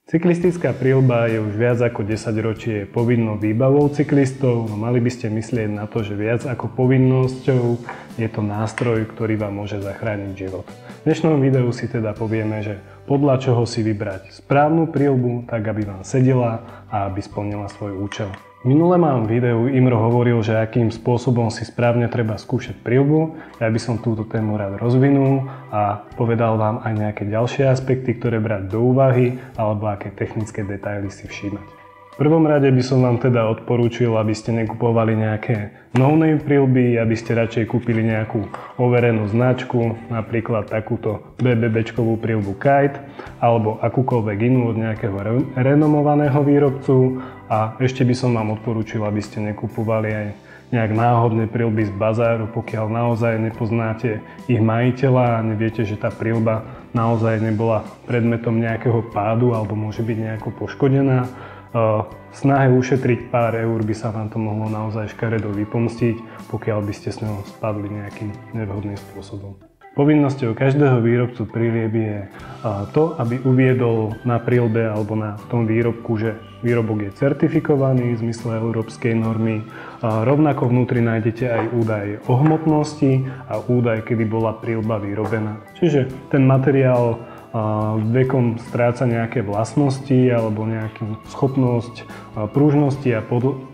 Cyklistická príľba je už viac ako 10 ročie povinnou výbavou cyklistov, no mali by ste myslieť na to, že viac ako povinnosťou je to nástroj, ktorý vám môže zachrániť život. V dnešnom videu si teda povieme, že podľa čoho si vybrať správnu príľbu, tak aby vám sedela a aby splnila svoj účel. V minulom videu Imro hovoril, že akým spôsobom si správne treba skúšať príľbu. Ja by som túto tému rád rozvinul a povedal vám aj nejaké ďalšie aspekty, ktoré brať do úvahy alebo aké technické detaily si všímať. V prvom rade by som vám teda odporúčil, aby ste nekupovali nejaké no-name príľby, aby ste radšej kúpili nejakú overenú značku, napríklad takúto BBBčkovú príľbu Kite alebo akúkoľvek inú od nejakého renomovaného výrobcu. A ešte by som vám odporúčil, aby ste nekupovali aj nejak náhodné príľby z bazáru, pokiaľ naozaj nepoznáte ich majiteľa a neviete, že tá príľba naozaj nebola predmetom nejakého pádu alebo môže byť nejako poškodená. V snahe ušetriť pár eur by sa vám to mohlo naozaj škaredo vypomstiť, pokiaľ by ste s ňou spadli nejakým nevhodným spôsobom. Povinnosťou každého výrobcu prílieb je to, aby uviedol na príľbe alebo na tom výrobku, že výrobok je certifikovaný v zmysle európskej normy. Rovnako vnútri nájdete aj údaj o hmotnosti a údaj, kedy bola príľba vyrobená. Čiže ten materiál vekom stráca nejaké vlastnosti alebo nejakú schopnosť pružnosti a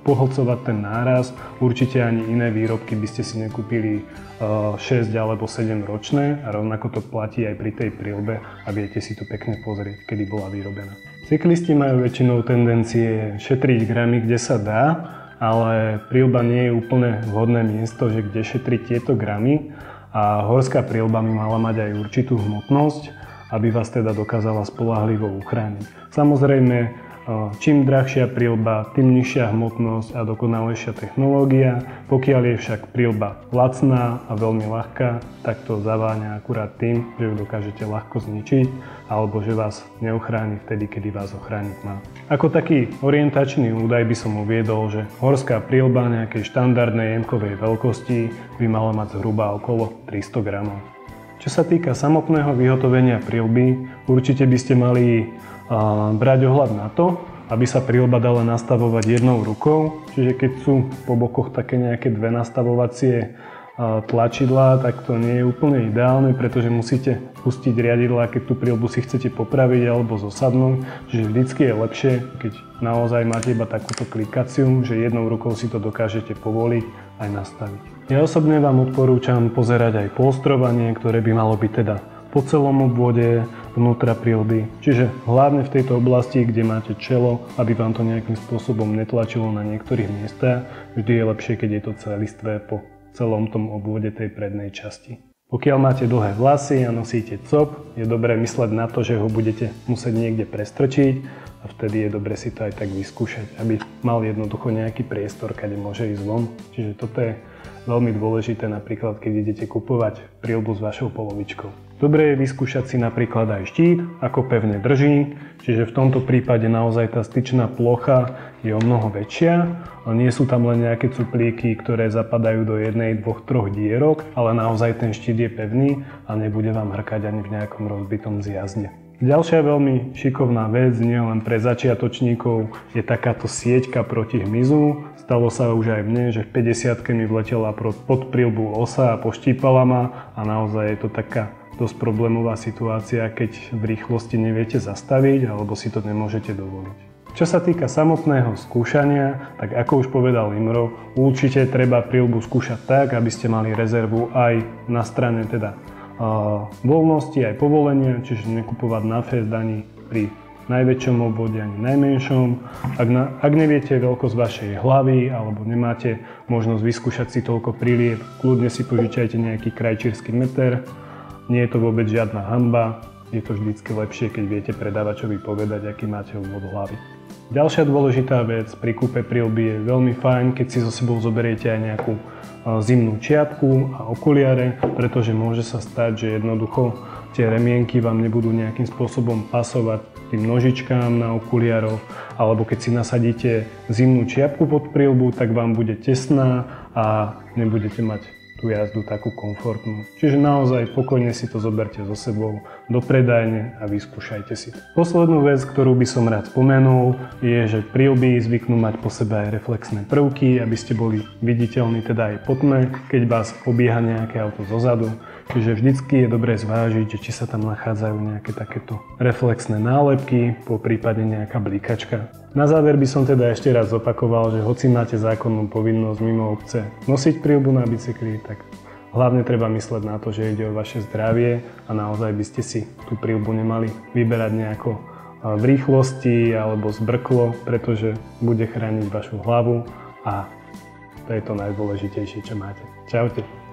pohlcovať ten náraz. Určite ani iné výrobky by ste si nekúpili 6 alebo 7 ročné a rovnako to platí aj pri tej príľbe a viete si to pekne pozrieť, kedy bola vyrobená. Cyklisti majú väčšinou tendencie šetriť gramy, kde sa dá, ale príľba nie je úplne vhodné miesto, že kde šetriť tieto gramy, a horská príľba by mala mať aj určitú hmotnosť, aby vás teda dokázala spoľahlivo uchrániť. Samozrejme, čím drahšia príľba, tým nižšia hmotnosť a dokonalejšia technológia. Pokiaľ je však príľba lacná a veľmi ľahká, tak to zaváňa akurát tým, že ju dokážete ľahko zničiť alebo že vás neuchráni vtedy, kedy vás ochrániť má. Ako taký orientačný údaj by som uviedol, že horská príľba nejakej štandardnej jemkovej veľkosti by mala mať zhruba okolo 300 gramov. Čo sa týka samotného vyhotovenia príľby, určite by ste mali brať ohľad na to, aby sa príľba dala nastavovať jednou rukou. Čiže keď sú po bokoch také nejaké dve nastavovacie tlačidlá, tak to nie je úplne ideálne, pretože musíte pustiť riadidlá, keď tú príľbu si chcete popraviť alebo zosadnúť. Čiže vždycky je lepšie, keď naozaj máte iba takúto klikaciu, že jednou rukou si to dokážete povoliť aj nastaviť. Ja osobne vám odporúčam pozerať aj polstrovanie, ktoré by malo byť teda po celom obvode vnútra príľby. Čiže hlavne v tejto oblasti, kde máte čelo, aby vám to nejakým spôsobom netlačilo na niektorých miestach, vždy je lepšie, keď je to celistvé po celom tom obvode tej prednej časti. Pokiaľ máte dlhé vlasy a nosíte cop, je dobré mysleť na to, že ho budete musieť niekde prestrčiť a vtedy je dobre si to aj tak vyskúšať, aby mal jednoducho nejaký priestor, kade môže ísť von. Čiže toto je veľmi dôležité napríklad, keď idete kupovať príľbu s vašou polovičkou. Dobre je vyskúšať si napríklad aj štít, ako pevne drží, čiže v tomto prípade naozaj tá styčná plocha je o mnoho väčšia. Nie sú tam len nejaké cuplíky, ktoré zapadajú do jednej, dvoch, troch dierok, ale naozaj ten štít je pevný a nebude vám hrkať ani v nejakom rozbitom zjazde. Ďalšia veľmi šikovná vec, nielen pre začiatočníkov, je takáto sieťka proti hmyzu. Stalo sa už aj mne, že v 50-ke mi vletela pod príľbu osa a poštípala ma a naozaj je to taká dosť problémová situácia, keď v rýchlosti neviete zastaviť alebo si to nemôžete dovoliť. Čo sa týka samotného skúšania, tak ako už povedal Imro, určite treba príľbu skúšať tak, aby ste mali rezervu aj na strane teda voľnosti, aj povolenia, čiže nekupovať na fest ani pri najväčšom obvode, ani najmenšom. Ak neviete veľkosť vašej hlavy alebo nemáte možnosť vyskúšať si toľko prílieb, kľudne si požičajte nejaký krajčírsky meter. Nie je to vôbec žiadna hanba, je to vždycky lepšie, keď viete predávačovi povedať, aký máte obvod hlavy. Ďalšia dôležitá vec pri kúpe príľby je veľmi fajn, keď si so sebou zoberiete aj nejakú zimnú čiapku a okuliare, pretože môže sa stať, že jednoducho tie remienky vám nebudú nejakým spôsobom pasovať tým nožičkám na okuliaroch, alebo keď si nasadíte zimnú čiapku pod príľbu, tak vám bude tesná a nebudete mať tú jazdu takú komfortnú. Čiže naozaj pokojne si to zoberte so sebou do predajne a vyskúšajte si to. Poslednú vec, ktorú by som rád spomenul, je, že príľby zvyknú mať po sebe aj reflexné prvky, aby ste boli viditeľní teda aj po tme, keď vás obieha nejaké auto zozadu. Čiže vždycky je dobré zvážiť, že či sa tam nachádzajú nejaké takéto reflexné nálepky, po prípade nejaká blikačka. Na záver by som teda ešte raz zopakoval, že hoci máte zákonnú povinnosť mimo obce nosiť príľbu na bicykli, tak hlavne treba mysleť na to, že ide o vaše zdravie a naozaj by ste si tú príľbu nemali vyberať nejako v rýchlosti alebo zbrklo, pretože bude chrániť vašu hlavu a to je to najdôležitejšie, čo máte. Čaute.